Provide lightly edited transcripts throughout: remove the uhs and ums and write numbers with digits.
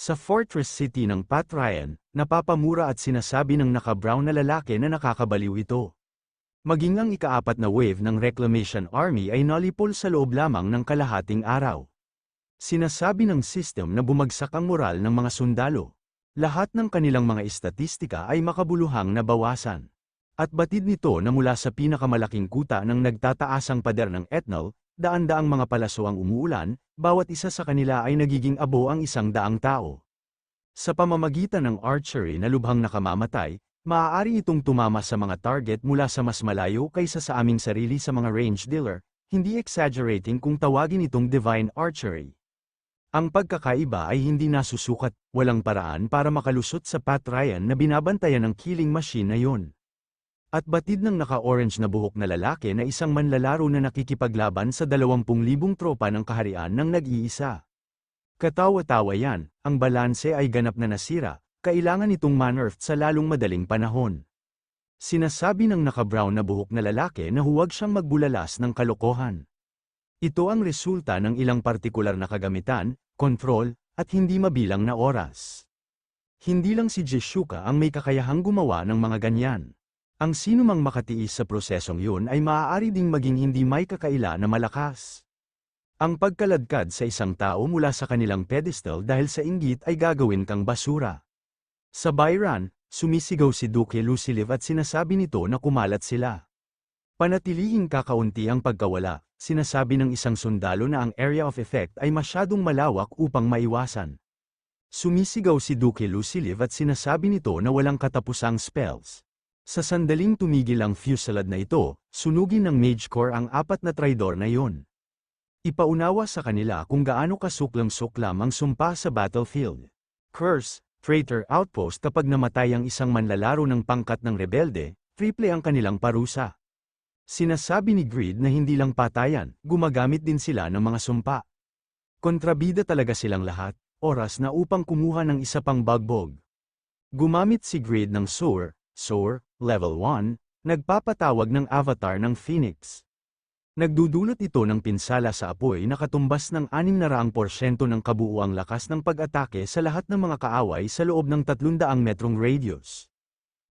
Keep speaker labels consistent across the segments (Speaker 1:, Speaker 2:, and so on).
Speaker 1: Sa fortress city ng Pat Ryan, napapamura at sinasabi ng naka-brown na lalaki na nakakabaliw ito. Maging ang ika-4 na wave ng Reclamation Army ay nalipol sa loob lamang ng kalahating araw. Sinasabi ng system na bumagsak ang moral ng mga sundalo. Lahat ng kanilang mga estatistika ay makabuluhang nabawasan. At batid nito na mula sa pinakamalaking kuta ng nagtataasang pader ng ethanol, daan-daang mga palaso ang umuulan, bawat isa sa kanila ay nagiging abo ang 100 tao. Sa pamamagitan ng archery na lubhang nakamamatay, maaari itong tumama sa mga target mula sa mas malayo kaysa sa aming sarili sa mga range dealer, hindi exaggerating kung tawagin itong divine archery. Ang pagkakaiba ay hindi nasusukat, walang paraan para makalusot sa Pat Ryan na binabantayan ng killing machine na yon. At batid ng naka-orange na buhok na lalaki na isang manlalaro na nakikipaglaban sa 20,000 tropa ng kaharian ng nag-iisa. Katawa-tawa yan, ang balanse ay ganap na nasira, kailangan itong man-earthed sa lalong madaling panahon. Sinasabi ng naka-brown na buhok na lalaki na huwag siyang magbulalas ng kalokohan. Ito ang resulta ng ilang partikular na kagamitan, kontrol, at hindi mabilang na oras. Hindi lang si Jeshuka ang may kakayahang gumawa ng mga ganyan. Ang sinumang makatiis sa prosesong yun ay maaari ding maging hindi may kakaila na malakas. Ang pagkaladkad sa isang tao mula sa kanilang pedestal dahil sa inggit ay gagawin kang basura. Sa Bayran, sumisigaw si Duke Luciliv at sinasabi nito na kumalat sila. Panatilihing kakaunti ang pagkawala, sinasabi ng isang sundalo na ang area of effect ay masyadong malawak upang maiwasan. Sumisigaw si Duke Luciliv at sinasabi nito na walang katapusang spells. Sa sandaling tumigil ang fusillade na ito, sunugin ng Mage Corps ang 4 na traidor na yon. Ipaunawa sa kanila kung gaano kasuklam-suklam ang sumpa sa battlefield. Curse, traitor outpost kapag namatay ang isang manlalaro ng pangkat ng rebelde, triple ang kanilang parusa. Sinasabi ni Greed na hindi lang patayan, gumagamit din sila ng mga sumpa. Kontrabida talaga silang lahat, oras na upang kumuha ng isa pang bagbog. Gumamit si Greed ng Soar, Level 1, nagpapatawag ng avatar ng Phoenix. Nagdudulot ito ng pinsala sa apoy na katumbas ng 600% ng kabuuang lakas ng pag-atake sa lahat ng mga kaaway sa loob ng 300 metrong radius.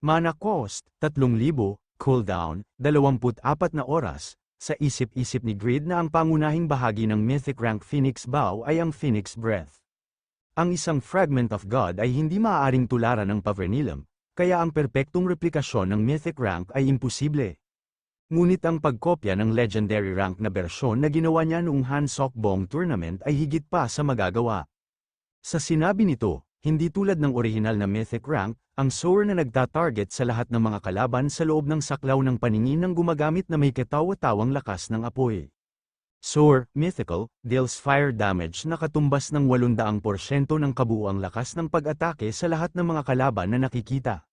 Speaker 1: Mana cost, 3,000, cooldown, 24 na oras, sa isip-isip ni Greed na ang pangunahing bahagi ng Mythic Rank Phoenix Bow ay ang Phoenix Breath. Ang isang Fragment of God ay hindi maaaring tularan ng Pavernilum, kaya ang perpektong replikasyon ng Mythic Rank ay imposible. Ngunit ang pagkopya ng Legendary Rank na bersyon na ginawa niya noong Han Sok-bong Tournament ay higit pa sa magagawa. Sa sinabi nito, hindi tulad ng orihinal na Mythic Rank, ang Soar na nagtatarget sa lahat ng mga kalaban sa loob ng saklaw ng paningin ng gumagamit na may katawa-tawang lakas ng apoy. Soar, Mythical, deals fire damage na katumbas ng 800% ng kabuuang lakas ng pag-atake sa lahat ng mga kalaban na nakikita.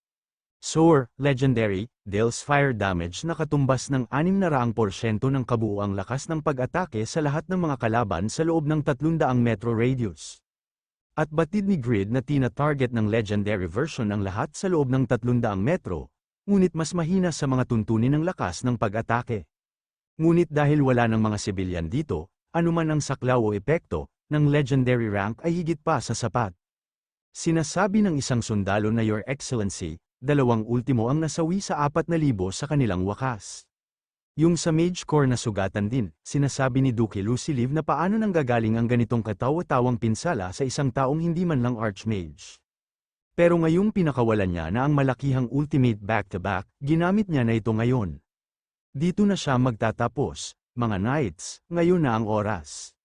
Speaker 1: Soar, Legendary, deals fire damage na katumbas ng 600% ng kabuuang lakas ng pag-atake sa lahat ng mga kalaban sa loob ng 300 metro radius. At batid ni Grid na tina-target ng Legendary version ang lahat sa loob ng 300 metro, ngunit mas mahina sa mga tuntunin ng lakas ng pag-atake. Ngunit dahil wala ng mga sibilyan dito, anuman ang saklaw o epekto, ng Legendary Rank ay higit pa sa sapat. Sinasabi ng isang sundalo na Your Excellency, 2 ultimo ang nasawi sa 4,000 sa kanilang wakas. Yung sa Mage Corps na sugatan din, sinasabi ni Duke Luciliv na paano nanggagaling ang ganitong katawa-tawang pinsala sa isang taong hindi man lang Archmage. Pero ngayong pinakawalan niya na ang malakihang ultimate back-to-back, ginamit niya na ito ngayon. Dito na siya magtatapos, mga Knights, ngayon na ang oras.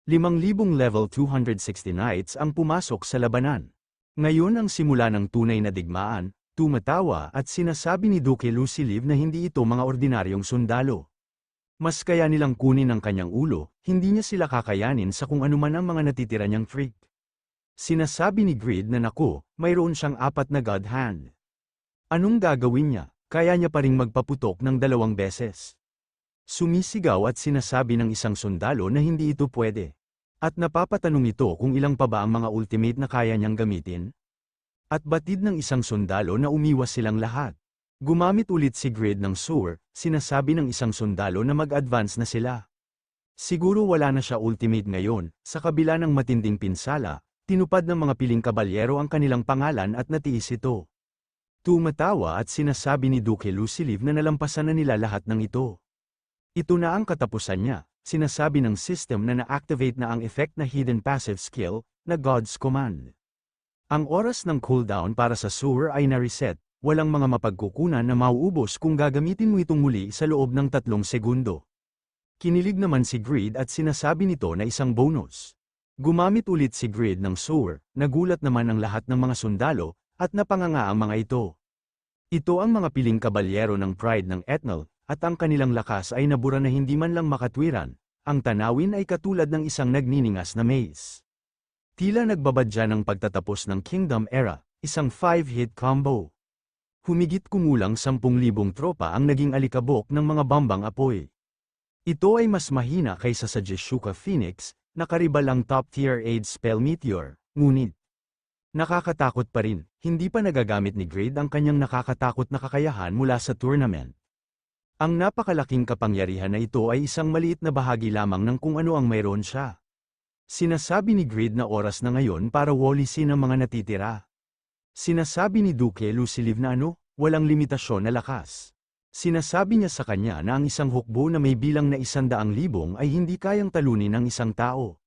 Speaker 1: 5,000 level 260 Knights ang pumasok sa labanan. Ngayon ang simula ng tunay na digmaan. Tumatawa at sinasabi ni Duke Luciliv na hindi ito mga ordinaryong sundalo. Mas kaya nilang kunin ang kanyang ulo, hindi niya sila kakayanin sa kung anuman ang mga natitira niyang freak. Sinasabi ni Grid na naku, mayroon siyang 4 na God Hand. Anong gagawin niya? Kaya niya pa ring magpaputok ng 2 beses. Sumisigaw at sinasabi ng isang sundalo na hindi ito pwede. At napapatanong ito kung ilang pa ba ang mga ultimate na kaya niyang gamitin. At batid ng isang sundalo na umiwas silang lahat. Gumamit ulit si Grid ng Soar, sinasabi ng isang sundalo na mag-advance na sila. Siguro wala na siya ultimate ngayon, sa kabila ng matinding pinsala, Tinupad ng mga piling kabalyero ang kanilang pangalan at natiis ito. Tumatawa at sinasabi ni Duke Luciliv na nalampasan na nila lahat ng ito. Ito na ang katapusan niya, sinasabi ng system na na-activate na ang effect na hidden passive skill, na God's Command. Ang oras ng cooldown para sa sewer ay na-reset, walang mga mapagkukunan na mauubos kung gagamitin mo itong muli sa loob ng 3 segundo. Kinilig naman si Grid at sinasabi nito na isang bonus. Gumamit ulit si Grid ng sewer, nagulat naman ang lahat ng mga sundalo, at napanganga ang mga ito. Ito ang mga piling kabalyero ng pride ng Etnal, at ang kanilang lakas ay nabura na hindi man lang makatwiran. Ang tanawin ay katulad ng isang nagniningas na maze. Tila nagbabadya ng pagtatapos ng Kingdom Era, isang 5-hit combo. Humigit kumulang 10,000 tropa ang naging alikabok ng mga bambang apoy. Ito ay mas mahina kaysa sa Jeshuka Phoenix, nakaribal ang top-tier aid spell Meteor, ngunit nakakatakot pa rin, hindi pa nagagamit ni Grid ang kanyang nakakatakot na kakayahan mula sa tournament. Ang napakalaking kapangyarihan na ito ay isang maliit na bahagi lamang ng kung ano ang mayroon siya. Sinasabi ni Grid na oras na ngayon para walisin ang mga natitira. Sinasabi ni Duke Luciliv na walang limitasyon na lakas. Sinasabi niya sa kanya na ang isang hukbo na may bilang na 100,000 ay hindi kayang talunin ng isang tao.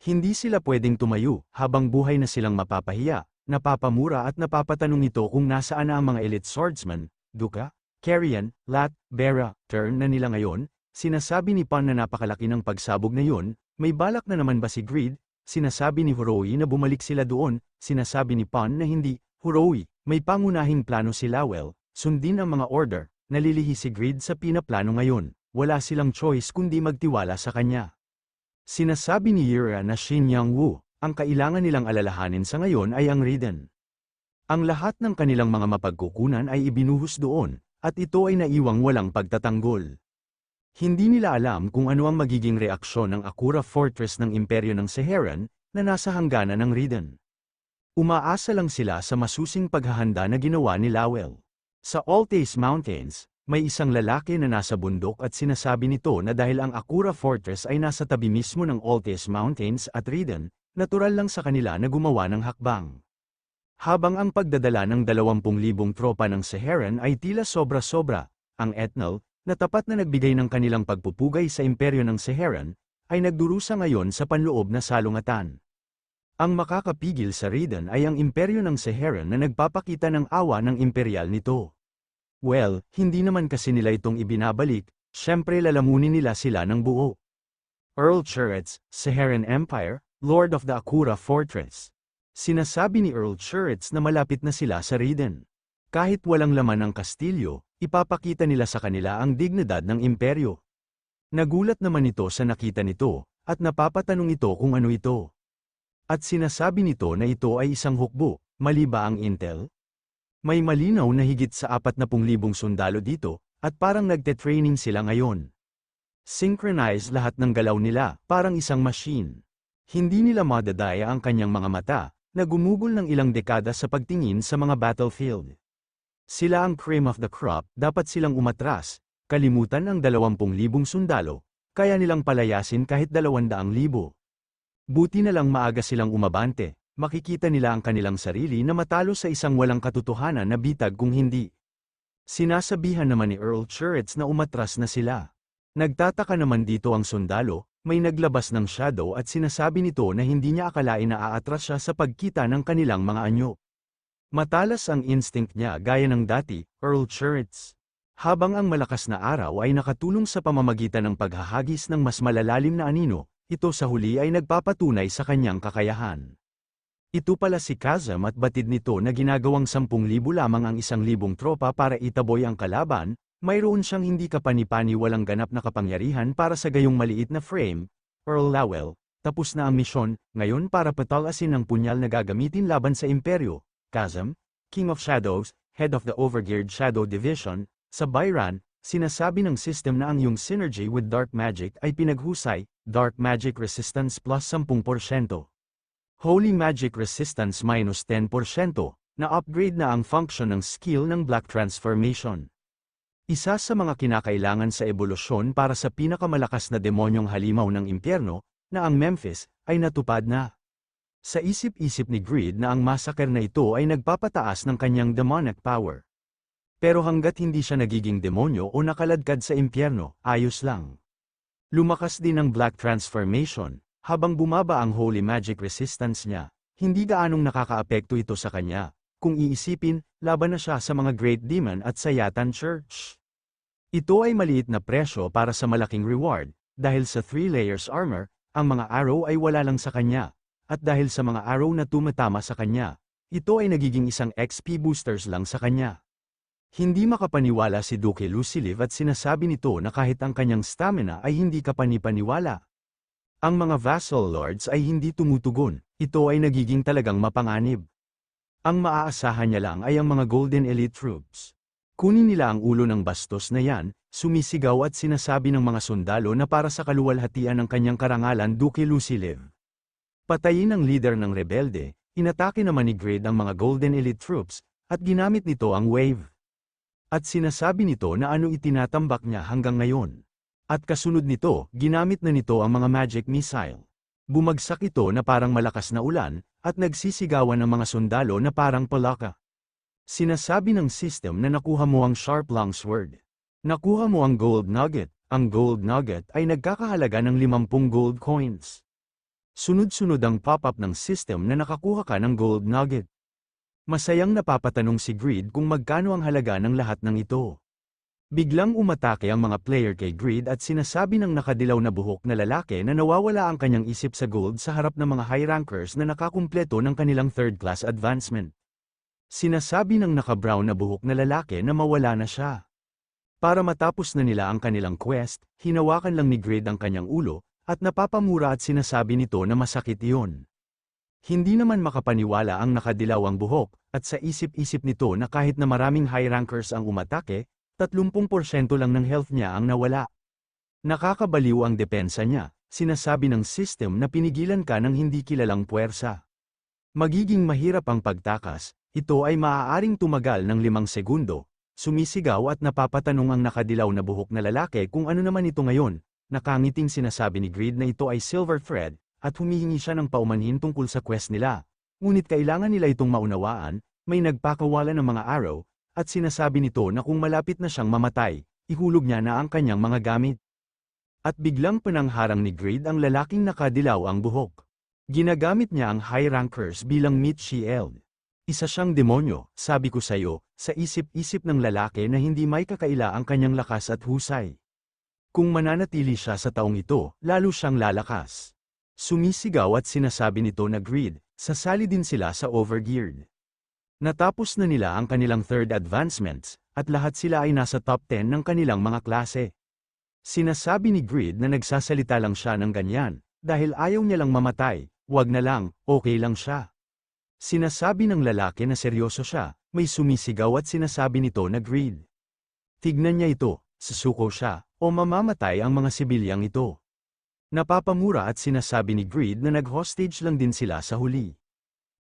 Speaker 1: Hindi sila pwedeng tumayo, habang buhay na silang mapapahiya, napapamura at napapatanong ito kung nasaan na ang mga elite swordsman, Duka, Carrion, Lat, Bera, turn na nila ngayon. Sinasabi ni Pan na napakalaki ng pagsabog na yun, may balak na naman ba si Grid? Sinasabi ni Huroy na bumalik sila doon, sinasabi ni Pan na hindi. Huroy, may pangunahing plano si Lowell, sundin ang mga order. Nalilihi si Grid sa pinaplano ngayon, wala silang choice kundi magtiwala sa kanya. Sinasabi ni Yura na Shin Yang-woo, ang kailangan nilang alalahanin sa ngayon ay ang Riden. Ang lahat ng kanilang mga mapagkukunan ay ibinuhos doon, at ito ay naiwang walang pagtatanggol. Hindi nila alam kung ano ang magiging reaksyon ng Akura Fortress ng Imperyo ng Seheran, na nasa hangganan ng Riden. Umaasa lang sila sa masusing paghahanda na ginawa ni Lowell. Sa Altes Mountains, may isang lalaki na nasa bundok at sinasabi nito na dahil ang Akura Fortress ay nasa tabi mismo ng Altes Mountains at Riden, natural lang sa kanila na gumawa ng hakbang. Habang ang pagdadala ng 20,000 tropa ng Seheran ay tila sobra-sobra, ang Etnal, na tapat na nagbigay ng kanilang pagpupugay sa imperyo ng Seheran, ay nagdurusa ngayon sa panloob na salungatan. Ang makakapigil sa Riden ay ang imperyo ng Seheran na nagpapakita ng awa ng imperial nito. Well, hindi naman kasi nila itong ibinabalik, syempre lalamunin nila sila ng buo. Earl Churitz, Seheran Empire, Lord of the Akura Fortress. Sinasabi ni Earl Churitz na malapit na sila sa Riden. Kahit walang laman ang kastilyo, ipapakita nila sa kanila ang dignidad ng imperyo. Nagulat naman ito sa nakita nito, at napapatanong ito kung ano ito. At sinasabi nito na ito ay isang hukbo, mali ba ang intel? May malinaw na higit sa 40,000 sundalo dito, at parang nagte-training sila ngayon. Synchronize lahat ng galaw nila, parang isang machine. Hindi nila madadaya ang kanyang mga mata, na gumugol ng ilang dekada sa pagtingin sa mga battlefield. Sila ang cream of the crop, dapat silang umatras, kalimutan ang 20,000 sundalo, kaya nilang palayasin kahit 200,000. Buti na lang maaga silang umabante, makikita nila ang kanilang sarili na matalo sa isang walang katotohanan na bitag kung hindi. Sinasabihan naman ni Earl Churitz na umatras na sila. Nagtataka naman dito ang sundalo, may naglabas ng shadow at sinasabi nito na hindi niya akalain na aatras siya sa pagkita ng kanilang mga anyo. Matalas ang instinct niya gaya ng dati, Earl Churitz. Habang ang malakas na araw ay nakatulong sa pamamagitan ng paghahagis ng mas malalalim na anino, ito sa huli ay nagpapatunay sa kanyang kakayahan. Ito pala si Kazam at batid nito na ginagawang 10,000 lamang ang 1,000 tropa para itaboy ang kalaban, mayroon siyang hindi kapani-pani walang ganap na kapangyarihan para sa gayong maliit na frame. Earl Lowell, tapos na ang misyon, ngayon para patalasin ang punyal na gagamitin laban sa imperyo. Kazam, King of Shadows, Head of the Overgeared Shadow Division, sa Byran, sinasabi ng system na ang iyong synergy with Dark Magic ay pinaghusay, Dark Magic Resistance plus 10%. Holy Magic Resistance minus 10%, na-upgrade na ang function ng skill ng Black Transformation. Isa sa mga kinakailangan sa ebolusyon para sa pinakamalakas na demonyong halimaw ng impyerno, na ang Memphis, ay natupad na. Sa isip-isip ni Greed na ang massacre na ito ay nagpapataas ng kanyang demonic power. Pero hanggat hindi siya nagiging demonyo o nakaladkad sa impyerno, ayos lang. Lumakas din ang Black Transformation, habang bumaba ang Holy Magic Resistance niya, hindi gaanong nakakaapekto ito sa kanya. Kung iisipin, laban na siya sa mga Great Demon at sa Yatan Church. Ito ay maliit na presyo para sa malaking reward, dahil sa 3 layers armor, ang mga arrow ay wala lang sa kanya, at dahil sa mga arrow na tumatama sa kanya, ito ay nagiging isang XP boosters lang sa kanya. Hindi makapaniwala si Duke Luciliv at sinasabi nito na kahit ang kanyang stamina ay hindi kapanipaniwala. Ang mga vassal lords ay hindi tumutugon, ito ay nagiging talagang mapanganib. Ang maaasahan niya lang ay ang mga Golden Elite Troops. Kunin nila ang ulo ng bastos na yan, sumisigaw at sinasabi ng mga sundalo na para sa kaluwalhatian ng kanyang karangalan Duke Luciliv. Patayin ang leader ng rebelde, inatake naman ni Greed ang mga Golden Elite Troops, at ginamit nito ang wave. At sinasabi nito na ano itinatambak niya hanggang ngayon. At kasunod nito, ginamit na nito ang mga magic missile. Bumagsak ito na parang malakas na ulan, at nagsisigawan ang mga sundalo na parang palaka. Sinasabi ng system na nakuha mo ang Sharp Longsword. Nakuha mo ang Gold Nugget. Ang Gold Nugget ay nagkakahalaga ng 50 gold coins. Sunod-sunod ang pop-up ng system na nakakuha ka ng Gold Nugget. Masayang napapatanong si Greed kung magkano ang halaga ng lahat ng ito. Biglang umatake ang mga player kay Greed at sinasabi ng nakadilaw na buhok na lalaki na nawawala ang kanyang isip sa gold sa harap ng mga high rankers na nakakumpleto ng kanilang third class advancement. Sinasabi ng naka-brown na buhok na lalaki na mawala na siya. Para matapos na nila ang kanilang quest, hinawakan lang ni Greed ang kanyang ulo, at napapamura at sinasabi nito na masakit iyon. Hindi naman makapaniwala ang nakadilawang buhok, at sa isip-isip nito na kahit na maraming high rankers ang umatake, 30% lang ng health niya ang nawala. Nakakabaliw ang depensa niya, sinasabi ng system na pinigilan ka ng hindi kilalang puwersa. Magiging mahirap ang pagtakas, ito ay maaaring tumagal ng 5 segundo, sumisigaw at napapatanong ang nakadilaw na buhok na lalaki kung ano naman ito ngayon, nakangiting sinasabi ni Greed na ito ay silver thread, at humihingi siya ng paumanhin tungkol sa quest nila. Ngunit kailangan nila itong maunawaan, may nagpakawala ng mga arrow, at sinasabi nito na kung malapit na siyang mamatay, ihulog niya na ang kanyang mga gamit. At biglang panangharang ni Greed ang lalaking nakadilaw ang buhok. Ginagamit niya ang high rankers bilang meat shield. Isa siyang demonyo, sabi ko sa'yo, sa isip-isip ng lalaki na hindi may kakaila ang kanyang lakas at husay. Kung mananatili siya sa taong ito, lalo siyang lalakas. Sumisigaw at sinasabi nito na Greed, sasali din sila sa overgeared. Natapos na nila ang kanilang third advancements, at lahat sila ay nasa top 10 ng kanilang mga klase. Sinasabi ni Greed na nagsasalita lang siya ng ganyan, dahil ayaw niya lang mamatay, wag na lang, okay lang siya. Sinasabi ng lalaki na seryoso siya, may sumisigaw at sinasabi nito na Greed. Tignan niya ito, susuko siya, o mamamatay ang mga sibilyang ito. Napapamura at sinasabi ni Greed na nag-hostage lang din sila sa huli.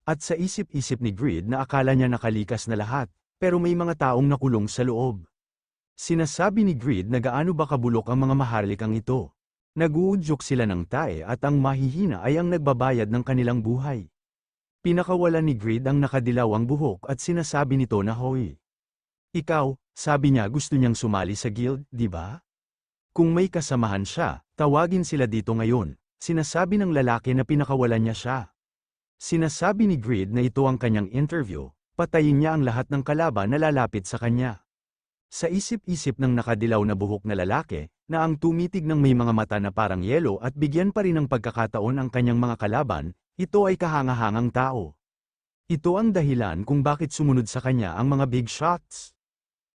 Speaker 1: At sa isip-isip ni Greed na akala niya nakalikas na lahat, pero may mga taong nakulong sa loob. Sinasabi ni Greed na gaano ba kabulok ang mga maharlikang ito. Nag-uudyok sila ng tae at ang mahihina ay ang nagbabayad ng kanilang buhay. Pinakawalan ni Greed ang nakadilawang buhok at sinasabi nito na hoy. Ikaw, sabi niya gusto niyang sumali sa guild, di ba? Kung may kasamahan siya, tawagin sila dito ngayon, sinasabi ng lalaki na pinakawalan niya siya. Sinasabi ni Greed na ito ang kanyang interview, patayin niya ang lahat ng kalaban na lalapit sa kanya. Sa isip-isip ng nakadilaw na buhok na lalaki, na ang tumitig ng may mga mata na parang yelo at bigyan pa rin ng pagkakataon ang kanyang mga kalaban, ito ay kahangahangang tao. Ito ang dahilan kung bakit sumunod sa kanya ang mga big shots.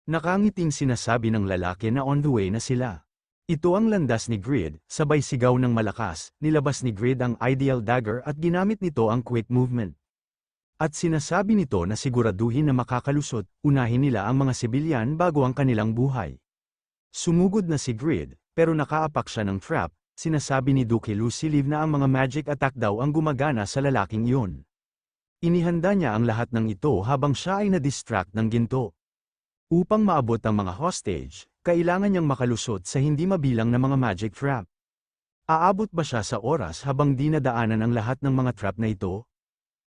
Speaker 1: Nakangiting sinasabi ng lalaki na on the way na sila. Ito ang landas ni Greed, sabay sigaw ng malakas, nilabas ni Greed ang ideal dagger at ginamit nito ang quick movement. At sinasabi nito na siguraduhin na makakalusot, unahin nila ang mga sibilyan bago ang kanilang buhay. Sumugod na si Greed, pero nakaapak siya ng trap, sinasabi ni Duke Luciliv na ang mga magic attack daw ang gumagana sa lalaking iyon. Inihanda niya ang lahat ng ito habang siya ay na-distract ng ginto. Upang maabot ang mga hostage, kailangan niyang makalusot sa hindi mabilang na mga magic trap. Aabot ba siya sa oras habang dinadaanan ang lahat ng mga trap na ito?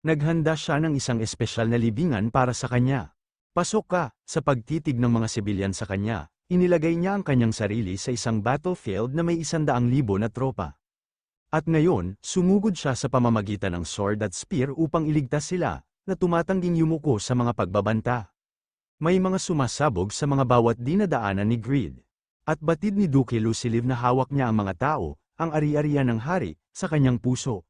Speaker 1: Naghanda siya ng isang espesyal na libingan para sa kanya. Pasok ka, sa pagtitig ng mga sibilyan sa kanya, inilagay niya ang kanyang sarili sa isang battlefield na may 100,000 na tropa. At ngayon, sumugod siya sa pamamagitan ng sword at spear upang iligtas sila, na tumatangging yumuko sa mga pagbabanta. May mga sumasabog sa mga bawat dinadaanan ni Greed. At batid ni Duke Luciliv na hawak niya ang mga tao, ang ari-arian ng hari, sa kanyang puso.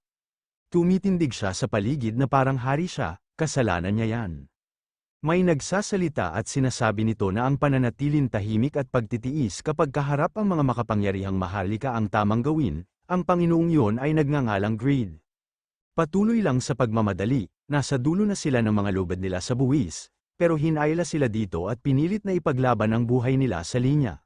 Speaker 1: Tumitindig siya sa paligid na parang hari siya, kasalanan niya yan. May nagsasalita at sinasabi nito na ang pananatilin tahimik at pagtitiis kapag kaharap ang mga makapangyarihang maharlika ang tamang gawin, ang Panginoong yun ay nagngangalang Greed. Patuloy lang sa pagmamadali, nasa dulo na sila ng mga lubad nila sa buwis, pero hinayla sila dito at pinilit na ipaglaban ang buhay nila sa linya.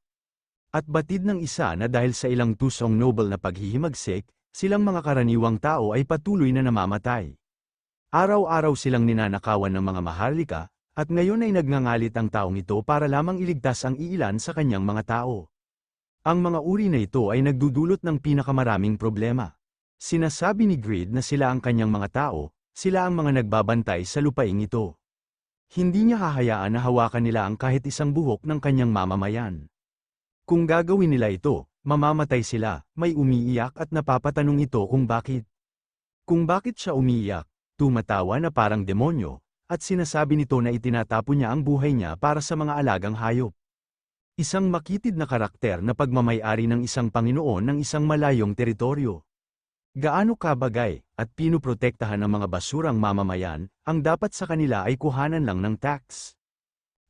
Speaker 1: At batid ng isa na dahil sa ilang tusong noble na paghihimagsik, silang mga karaniwang tao ay patuloy na namamatay. Araw-araw silang ninanakawan ng mga maharlika, at ngayon ay nagngangalit ang taong ito para lamang iligtas ang iilan sa kanyang mga tao. Ang mga uri na ito ay nagdudulot ng pinakamaraming problema. Sinasabi ni Greed na sila ang kanyang mga tao, sila ang mga nagbabantay sa lupaing ito. Hindi niya hahayaan na hawakan nila ang kahit isang buhok ng kanyang mamamayan. Kung gagawin nila ito, mamamatay sila, may umiiyak at napapatanong ito kung bakit. Kung bakit siya umiiyak, tumatawa na parang demonyo, at sinasabi nito na itinatapon niya ang buhay niya para sa mga alagang hayop. Isang makitid na karakter na pagmamay-ari ng isang Panginoon ng isang malayong teritoryo. Gaano kabagay, at pinuprotektahan ng mga basurang mamamayan, ang dapat sa kanila ay kuhanan lang ng tax.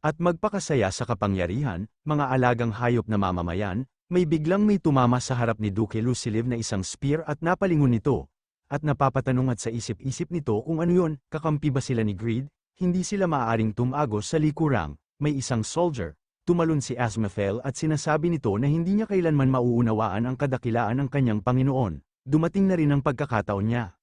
Speaker 1: At magpakasaya sa kapangyarihan, mga alagang hayop na mamamayan, may tumama sa harap ni Duke Luciliv na isang spear at napalingon nito. At napapatanong at sa isip-isip nito kung ano yun, kakampi ba sila ni Greed, hindi sila maaaring tumagos sa likurang, may isang soldier. Tumalon si Asmaphel at sinasabi nito na hindi niya kailanman mauunawaan ang kadakilaan ng kanyang Panginoon. Dumating na rin ang pagkakataon niya.